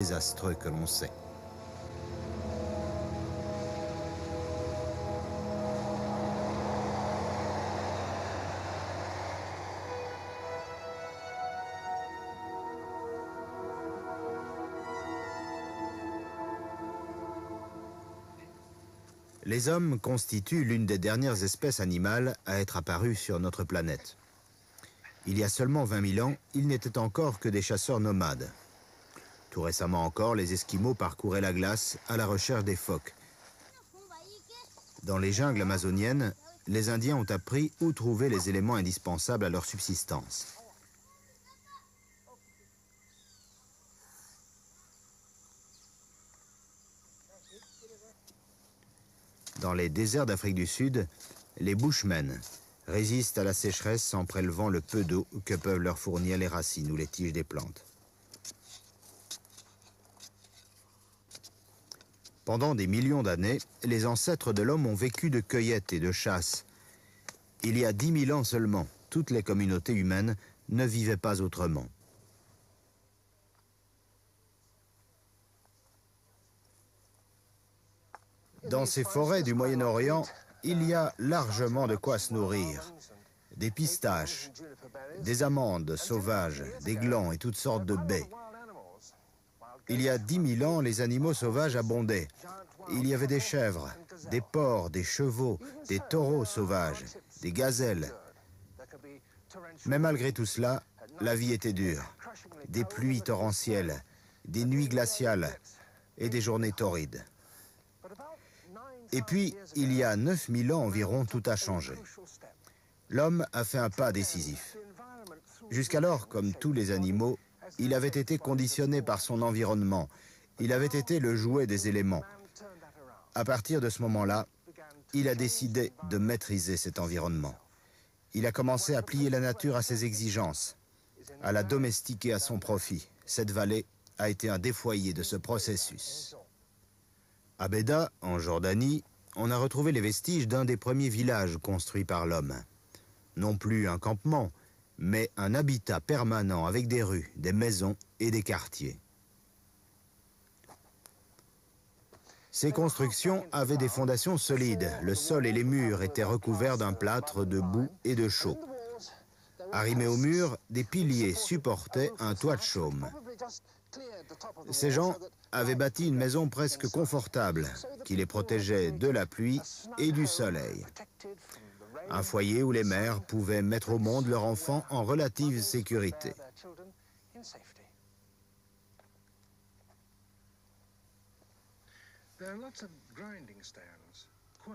désastreux que l'on sait. Les hommes constituent l'une des dernières espèces animales à être apparues sur notre planète. Il y a seulement 20 000 ans, ils n'étaient encore que des chasseurs nomades. Tout récemment encore, les Esquimaux parcouraient la glace à la recherche des phoques. Dans les jungles amazoniennes, les Indiens ont appris où trouver les éléments indispensables à leur subsistance. Dans les déserts d'Afrique du Sud, les Bushmen résistent à la sécheresse en prélevant le peu d'eau que peuvent leur fournir les racines ou les tiges des plantes. Pendant des millions d'années, les ancêtres de l'homme ont vécu de cueillette et de chasse. Il y a 10 000 ans seulement, toutes les communautés humaines ne vivaient pas autrement. Dans ces forêts du Moyen-Orient, il y a largement de quoi se nourrir. Des pistaches, des amandes sauvages, des glands et toutes sortes de baies. Il y a 10 000 ans, les animaux sauvages abondaient. Il y avait des chèvres, des porcs, des chevaux, des taureaux sauvages, des gazelles. Mais malgré tout cela, la vie était dure. Des pluies torrentielles, des nuits glaciales et des journées torrides. Et puis, il y a 9 000 ans environ, tout a changé. L'homme a fait un pas décisif. Jusqu'alors, comme tous les animaux, il avait été conditionné par son environnement. Il avait été le jouet des éléments. À partir de ce moment-là, il a décidé de maîtriser cet environnement. Il a commencé à plier la nature à ses exigences, à la domestiquer à son profit. Cette vallée a été un des foyers de ce processus. À Béda, en Jordanie, on a retrouvé les vestiges d'un des premiers villages construits par l'homme. Non plus un campement, mais un habitat permanent avec des rues, des maisons et des quartiers. Ces constructions avaient des fondations solides. Le sol et les murs étaient recouverts d'un plâtre de boue et de chaux. Arrimés au mur, des piliers supportaient un toit de chaume. Ces gens avaient bâti une maison presque confortable qui les protégeait de la pluie et du soleil. Un foyer où les mères pouvaient mettre au monde leur enfant en relative sécurité.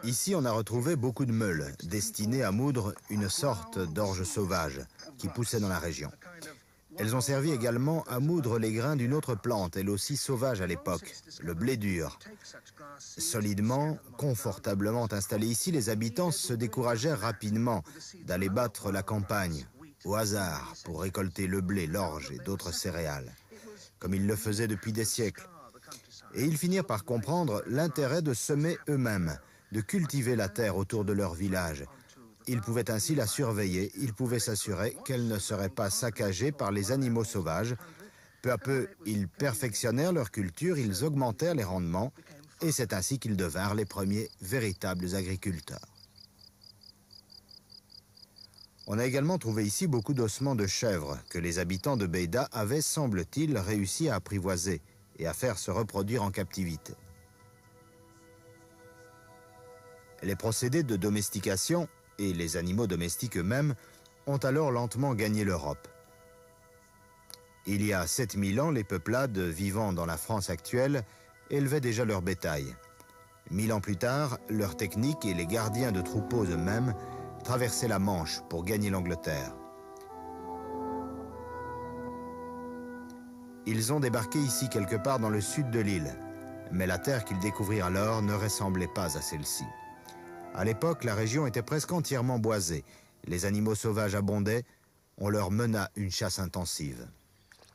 Ici, on a retrouvé beaucoup de meules destinées à moudre une sorte d'orge sauvage qui poussait dans la région. Elles ont servi également à moudre les grains d'une autre plante, elle aussi sauvage à l'époque, le blé dur. Solidement, confortablement installés ici, les habitants se découragèrent rapidement d'aller battre la campagne au hasard pour récolter le blé, l'orge et d'autres céréales, comme ils le faisaient depuis des siècles. Et ils finirent par comprendre l'intérêt de semer eux-mêmes, de cultiver la terre autour de leur village. Ils pouvaient ainsi la surveiller, ils pouvaient s'assurer qu'elle ne serait pas saccagée par les animaux sauvages. Peu à peu, ils perfectionnèrent leur culture, ils augmentèrent les rendements, et c'est ainsi qu'ils devinrent les premiers véritables agriculteurs. On a également trouvé ici beaucoup d'ossements de chèvres que les habitants de Béda avaient, semble-t-il, réussi à apprivoiser et à faire se reproduire en captivité. Les procédés de domestication et les animaux domestiques eux-mêmes ont alors lentement gagné l'Europe. Il y a 7 000 ans, les peuplades vivant dans la France actuelle élevaient déjà leur bétail. 1000 ans plus tard, leurs techniques et les gardiens de troupeaux eux-mêmes traversaient la Manche pour gagner l'Angleterre. Ils ont débarqué ici quelque part dans le sud de l'île, mais la terre qu'ils découvrirent alors ne ressemblait pas à celle-ci. À l'époque, la région était presque entièrement boisée. Les animaux sauvages abondaient, on leur mena une chasse intensive.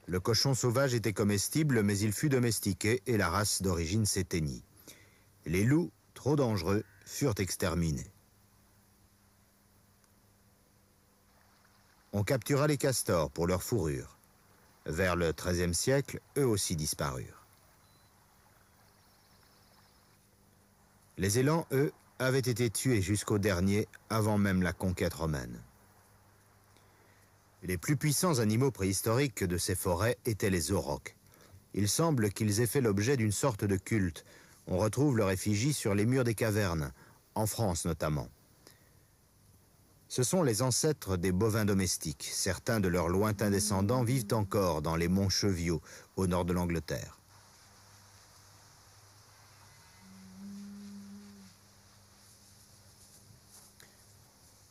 Le cochon sauvage était comestible, mais il fut domestiqué et la race d'origine s'éteignit. Les loups, trop dangereux, furent exterminés. On captura les castors pour leur fourrure. Vers le XIIIe siècle, eux aussi disparurent. Les élans, eux, avaient été tués jusqu'au dernier, avant même la conquête romaine. Les plus puissants animaux préhistoriques de ces forêts étaient les aurochs. Il semble qu'ils aient fait l'objet d'une sorte de culte. On retrouve leur effigie sur les murs des cavernes, en France notamment. Ce sont les ancêtres des bovins domestiques. Certains de leurs lointains descendants vivent encore dans les monts Cheviot, au nord de l'Angleterre.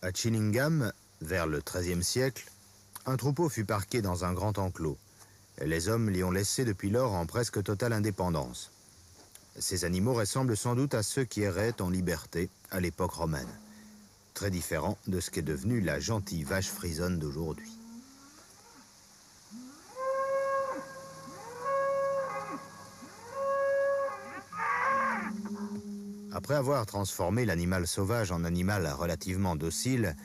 À Chillingham, vers le XIIIe siècle, un troupeau fut parqué dans un grand enclos. Les hommes l'y ont laissé depuis lors en presque totale indépendance. Ces animaux ressemblent sans doute à ceux qui erraient en liberté à l'époque romaine. Très différent de ce qu'est devenue la gentille vache frisonne d'aujourd'hui. Après avoir transformé l'animal sauvage en animal relativement docile,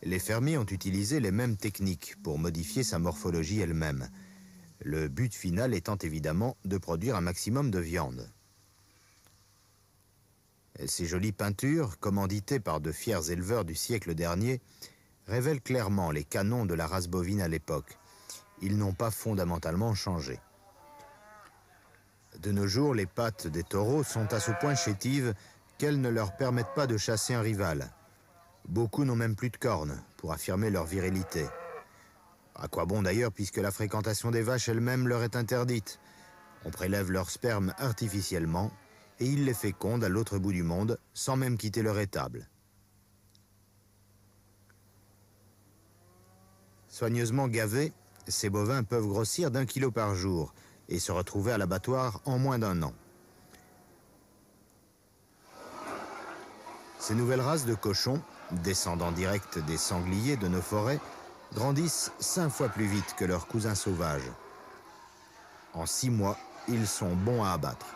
les fermiers ont utilisé les mêmes techniques pour modifier sa morphologie elle-même. Le but final étant évidemment de produire un maximum de viande. Ces jolies peintures, commanditées par de fiers éleveurs du siècle dernier, révèlent clairement les canons de la race bovine à l'époque. Ils n'ont pas fondamentalement changé. De nos jours, les pattes des taureaux sont à ce point chétives qu'elles ne leur permettent pas de chasser un rival. Beaucoup n'ont même plus de cornes pour affirmer leur virilité. À quoi bon d'ailleurs, puisque la fréquentation des vaches elles-mêmes leur est interdite. On prélève leur sperme artificiellement et ils les fécondent à l'autre bout du monde sans même quitter leur étable. Soigneusement gavés, ces bovins peuvent grossir d'1 kilo par jour et se retrouver à l'abattoir en moins d'1 an. Ces nouvelles races de cochons, descendants directs des sangliers de nos forêts, grandissent 5 fois plus vite que leurs cousins sauvages. En 6 mois, ils sont bons à abattre.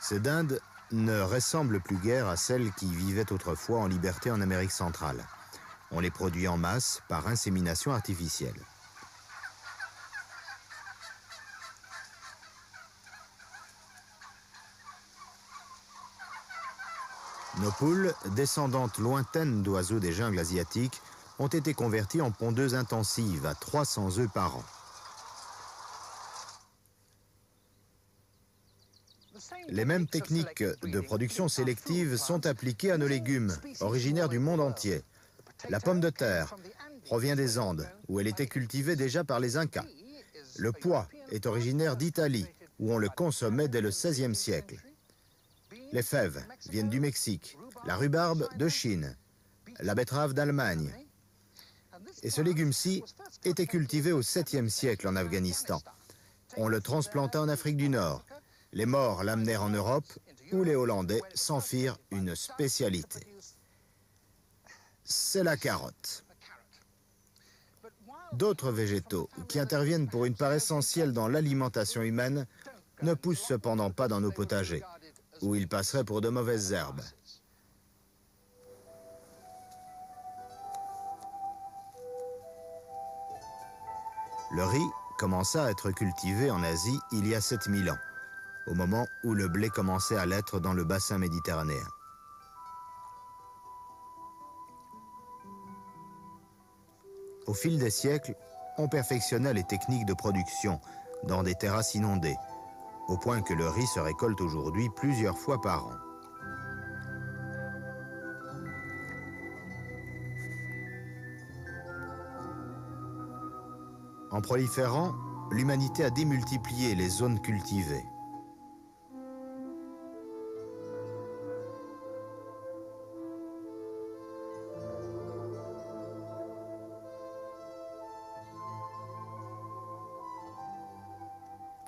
Ces dindes ne ressemblent plus guère à celles qui vivaient autrefois en liberté en Amérique centrale. On les produit en masse par insémination artificielle. Nos poules, descendantes lointaines d'oiseaux des jungles asiatiques, ont été converties en pondeuses intensives à 300 œufs par an. Les mêmes techniques de production sélective sont appliquées à nos légumes, originaires du monde entier. La pomme de terre provient des Andes, où elle était cultivée déjà par les Incas. Le pois est originaire d'Italie, où on le consommait dès le XVIe siècle. Les fèves viennent du Mexique, la rhubarbe de Chine, la betterave d'Allemagne. Et ce légume-ci était cultivé au 7e siècle en Afghanistan. On le transplanta en Afrique du Nord. Les Maures l'amenèrent en Europe, où les Hollandais s'en firent une spécialité. C'est la carotte. D'autres végétaux, qui interviennent pour une part essentielle dans l'alimentation humaine, ne poussent cependant pas dans nos potagers, où ils passeraient pour de mauvaises herbes. Le riz commença à être cultivé en Asie il y a 7000 ans, au moment où le blé commençait à l'être dans le bassin méditerranéen. Au fil des siècles, on perfectionna les techniques de production dans des terrasses inondées, au point que le riz se récolte aujourd'hui plusieurs fois par an. En proliférant, l'humanité a démultiplié les zones cultivées.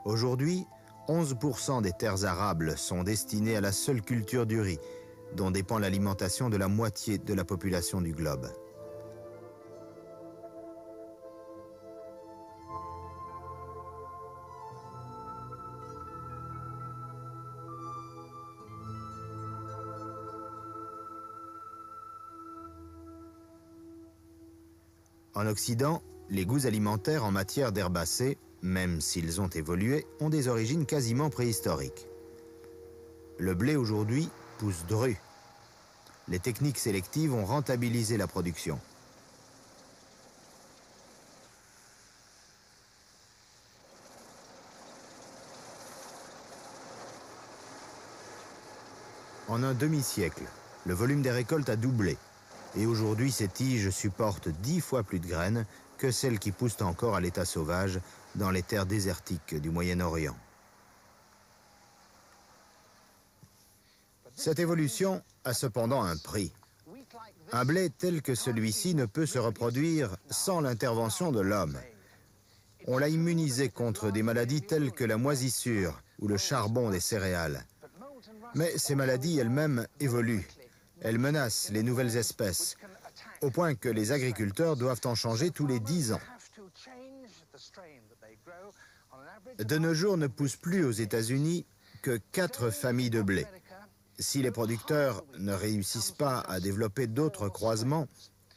Aujourd'hui, 11% des terres arables sont destinées à la seule culture du riz, dont dépend l'alimentation de la moitié de la population du globe. En Occident, les goûts alimentaires en matière d'herbacées, même s'ils ont évolué, ont des origines quasiment préhistoriques. Le blé aujourd'hui pousse dru. Les techniques sélectives ont rentabilisé la production. En un demi-siècle, le volume des récoltes a doublé. Et aujourd'hui, ces tiges supportent 10 fois plus de graines que celles qui poussent encore à l'état sauvage dans les terres désertiques du Moyen-Orient. Cette évolution a cependant un prix. Un blé tel que celui-ci ne peut se reproduire sans l'intervention de l'homme. On l'a immunisé contre des maladies telles que la moisissure ou le charbon des céréales. Mais ces maladies elles-mêmes évoluent. Elles menacent les nouvelles espèces, au point que les agriculteurs doivent en changer tous les 10 ans. De nos jours ne poussent plus aux États-Unis que 4 familles de blé. Si les producteurs ne réussissent pas à développer d'autres croisements,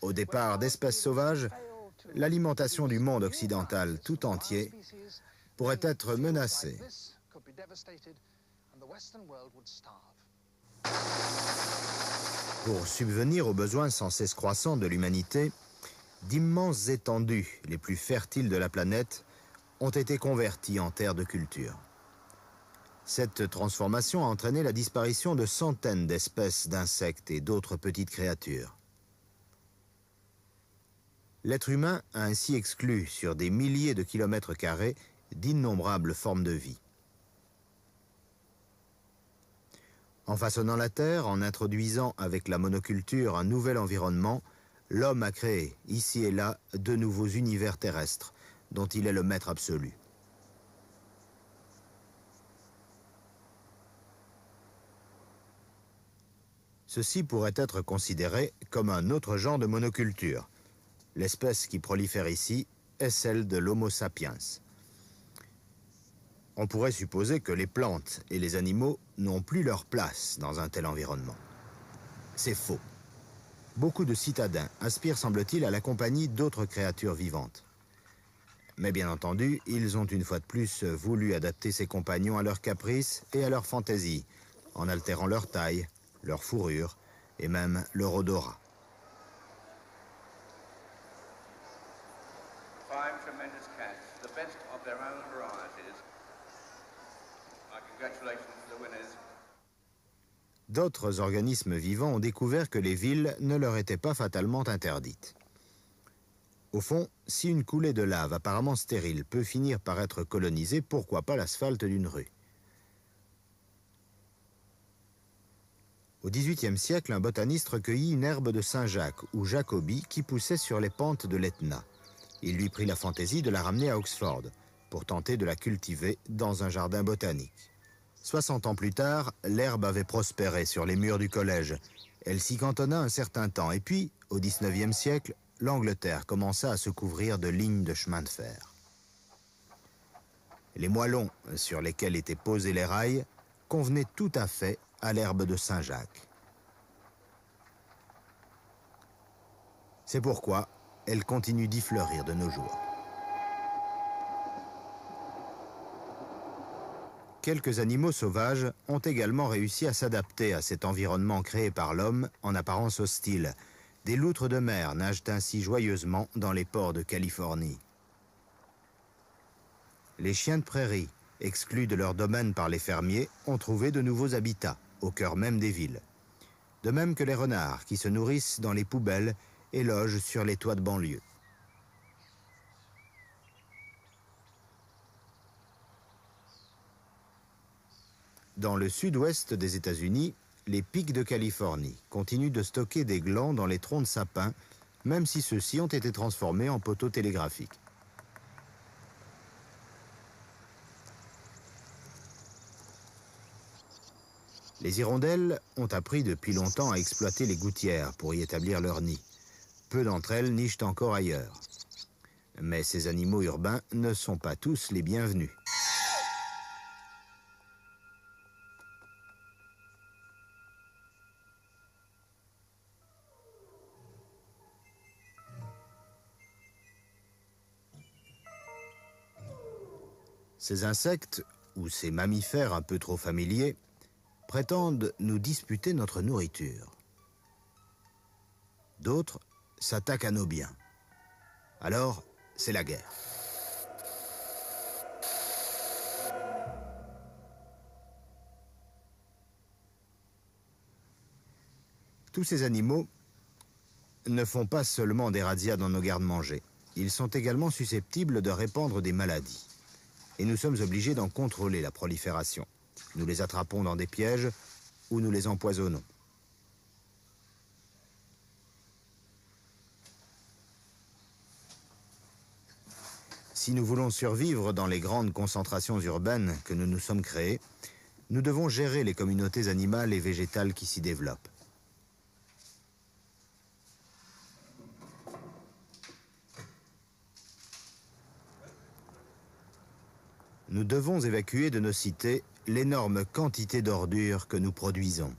au départ d'espèces sauvages, l'alimentation du monde occidental tout entier pourrait être menacée. Pour subvenir aux besoins sans cesse croissants de l'humanité, d'immenses étendues, les plus fertiles de la planète, ont été converties en terres de culture. Cette transformation a entraîné la disparition de centaines d'espèces d'insectes et d'autres petites créatures. L'être humain a ainsi exclu sur des milliers de kilomètres carrés d'innombrables formes de vie. En façonnant la Terre, en introduisant avec la monoculture un nouvel environnement, l'homme a créé, ici et là, de nouveaux univers terrestres, dont il est le maître absolu. Ceci pourrait être considéré comme un autre genre de monoculture. L'espèce qui prolifère ici est celle de l'Homo sapiens. On pourrait supposer que les plantes et les animaux n'ont plus leur place dans un tel environnement. C'est faux. Beaucoup de citadins aspirent, semble-t-il, à la compagnie d'autres créatures vivantes. Mais bien entendu, ils ont une fois de plus voulu adapter ces compagnons à leurs caprices et à leurs fantaisies, en altérant leur taille, leur fourrure et même leur odorat. D'autres organismes vivants ont découvert que les villes ne leur étaient pas fatalement interdites. Au fond, si une coulée de lave apparemment stérile peut finir par être colonisée, pourquoi pas l'asphalte d'une rue? Au XVIIIe siècle, un botaniste recueillit une herbe de Saint-Jacques, ou Jacobie, qui poussait sur les pentes de l'Etna. Il lui prit la fantaisie de la ramener à Oxford, pour tenter de la cultiver dans un jardin botanique. 60 ans plus tard, l'herbe avait prospéré sur les murs du collège. Elle s'y cantonna un certain temps, et puis, au XIXe siècle, l'Angleterre commença à se couvrir de lignes de chemin de fer. Les moellons sur lesquels étaient posés les rails convenaient tout à fait à l'herbe de Saint-Jacques. C'est pourquoi elle continue d'y fleurir de nos jours. Quelques animaux sauvages ont également réussi à s'adapter à cet environnement créé par l'homme en apparence hostile. Des loutres de mer nagent ainsi joyeusement dans les ports de Californie. Les chiens de prairie, exclus de leur domaine par les fermiers, ont trouvé de nouveaux habitats, au cœur même des villes. De même que les renards, qui se nourrissent dans les poubelles et logent sur les toits de banlieue. Dans le sud-ouest des États-Unis, les pics de Californie continuent de stocker des glands dans les troncs de sapin, même si ceux-ci ont été transformés en poteaux télégraphiques. Les hirondelles ont appris depuis longtemps à exploiter les gouttières pour y établir leur nid. Peu d'entre elles nichent encore ailleurs. Mais ces animaux urbains ne sont pas tous les bienvenus. Ces insectes, ou ces mammifères un peu trop familiers, prétendent nous disputer notre nourriture. D'autres s'attaquent à nos biens. Alors, c'est la guerre. Tous ces animaux ne font pas seulement des razzias dans nos gardes-manger. Ils sont également susceptibles de répandre des maladies. Et nous sommes obligés d'en contrôler la prolifération. Nous les attrapons dans des pièges ou nous les empoisonnons. Si nous voulons survivre dans les grandes concentrations urbaines que nous nous sommes créées, nous devons gérer les communautés animales et végétales qui s'y développent. Nous devons évacuer de nos cités l'énorme quantité d'ordures que nous produisons.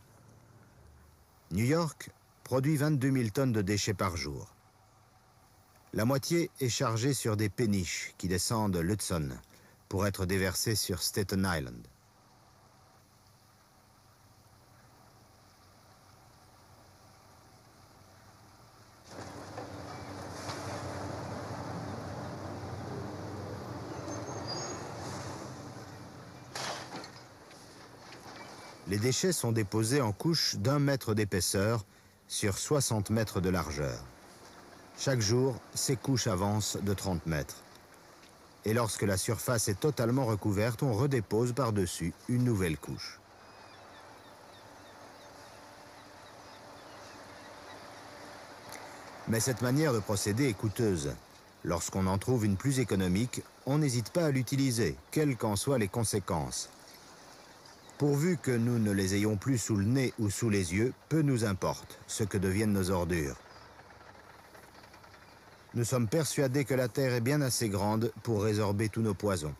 New York produit 22 000 tonnes de déchets par jour. La moitié est chargée sur des péniches qui descendent l'Hudson pour être déversées sur Staten Island. Les déchets sont déposés en couches d'1 mètre d'épaisseur sur 60 mètres de largeur. Chaque jour, ces couches avancent de 30 mètres. Et lorsque la surface est totalement recouverte, on redépose par-dessus une nouvelle couche. Mais cette manière de procéder est coûteuse. Lorsqu'on en trouve une plus économique, on n'hésite pas à l'utiliser, quelles qu'en soient les conséquences. Pourvu que nous ne les ayons plus sous le nez ou sous les yeux, peu nous importe ce que deviennent nos ordures. Nous sommes persuadés que la Terre est bien assez grande pour résorber tous nos poisons.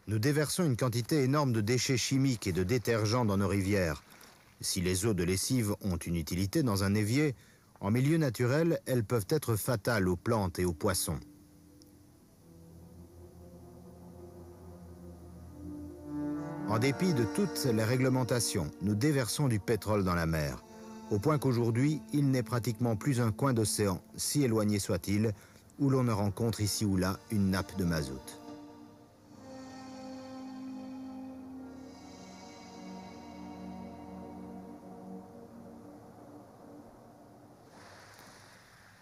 Nous déversons une quantité énorme de déchets chimiques et de détergents dans nos rivières. Si les eaux de lessive ont une utilité dans un évier, en milieu naturel, elles peuvent être fatales aux plantes et aux poissons. En dépit de toutes les réglementations, nous déversons du pétrole dans la mer, au point qu'aujourd'hui, il n'est pratiquement plus un coin d'océan, si éloigné soit-il, où l'on ne rencontre ici ou là une nappe de mazout.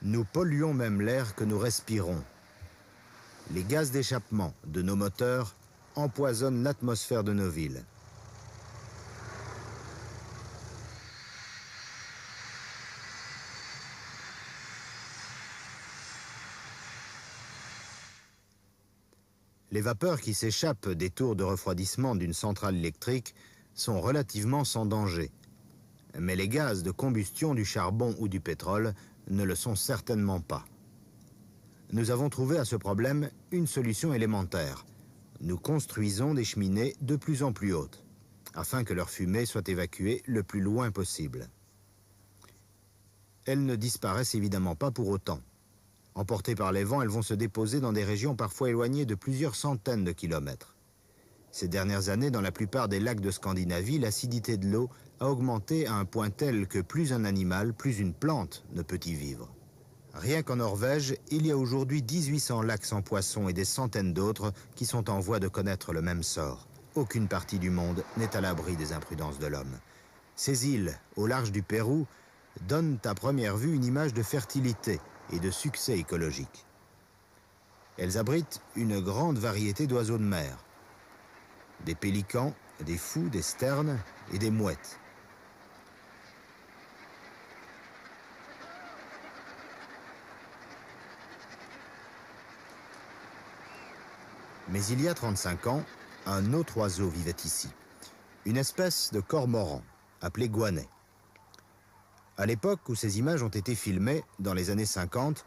Nous polluons même l'air que nous respirons. Les gaz d'échappement de nos moteurs empoisonnent l'atmosphère de nos villes. Les vapeurs qui s'échappent des tours de refroidissement d'une centrale électrique sont relativement sans danger. Mais les gaz de combustion du charbon ou du pétrole ne le sont certainement pas. Nous avons trouvé à ce problème une solution élémentaire. Nous construisons des cheminées de plus en plus hautes, afin que leur fumée soit évacuée le plus loin possible. Elles ne disparaissent évidemment pas pour autant. Emportées par les vents, elles vont se déposer dans des régions parfois éloignées de plusieurs centaines de kilomètres. Ces dernières années, dans la plupart des lacs de Scandinavie, l'acidité de l'eau a augmenté à un point tel que plus un animal, plus une plante ne peut y vivre. Rien qu'en Norvège, il y a aujourd'hui 1800 lacs sans poissons et des centaines d'autres qui sont en voie de connaître le même sort. Aucune partie du monde n'est à l'abri des imprudences de l'homme. Ces îles, au large du Pérou, donnent à première vue une image de fertilité et de succès écologique. Elles abritent une grande variété d'oiseaux de mer. Des pélicans, des fous, des sternes et des mouettes. Mais il y a 35 ans, un autre oiseau vivait ici. Une espèce de cormoran, appelé goannet. À l'époque où ces images ont été filmées, dans les années 50,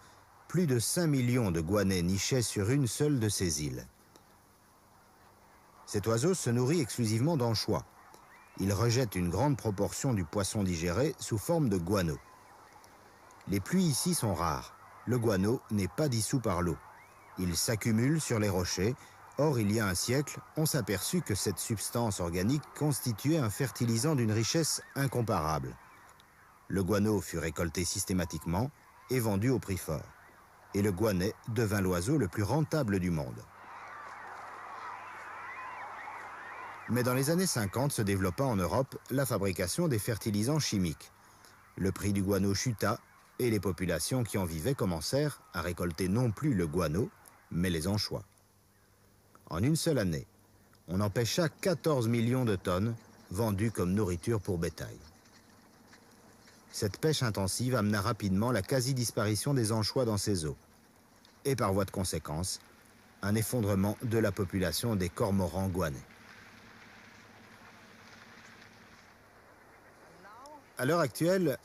plus de 5 millions de goanets nichaient sur une seule de ces îles. Cet oiseau se nourrit exclusivement d'anchois. Il rejette une grande proportion du poisson digéré sous forme de guano. Les pluies ici sont rares. Le guano n'est pas dissous par l'eau. Il s'accumule sur les rochers Or, il y a un siècle, on s'aperçut que cette substance organique constituait un fertilisant d'une richesse incomparable. Le guano fut récolté systématiquement et vendu au prix fort. Et le guanet devint l'oiseau le plus rentable du monde. Mais dans les années 50 se développa en Europe la fabrication des fertilisants chimiques. Le prix du guano chuta et les populations qui en vivaient commencèrent à récolter non plus le guano, mais les anchois. En une seule année, on en pêcha 14 millions de tonnes vendues comme nourriture pour bétail. Cette pêche intensive amena rapidement la quasi-disparition des anchois dans ces eaux. Et par voie de conséquence, un effondrement de la population des cormorans guanais. À l'heure actuelle,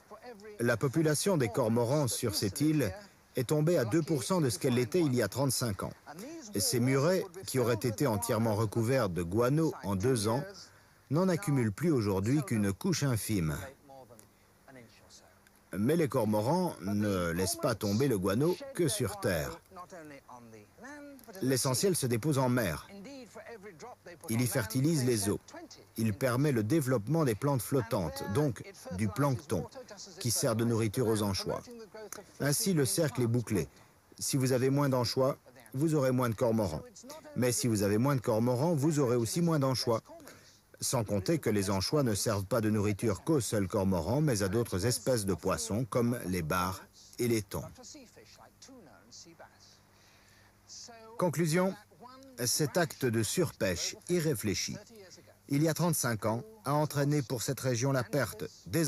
la population des cormorans sur cette île est tombée à 2% de ce qu'elle était il y a 35 ans. Et ces murets, qui auraient été entièrement recouverts de guano en 2 ans, n'en accumulent plus aujourd'hui qu'une couche infime. Mais les cormorans ne laissent pas tomber le guano que sur terre. L'essentiel se dépose en mer. Il y fertilise les eaux. Il permet le développement des plantes flottantes, donc du plancton, qui sert de nourriture aux anchois. Ainsi, le cercle est bouclé. Si vous avez moins d'anchois, vous aurez moins de cormorans. Mais si vous avez moins de cormorans, vous aurez aussi moins d'anchois. Sans compter que les anchois ne servent pas de nourriture qu'aux seuls cormorans, mais à d'autres espèces de poissons comme les bars et les thons. Conclusion, cet acte de surpêche irréfléchi, il y a 35 ans, a entraîné pour cette région la perte des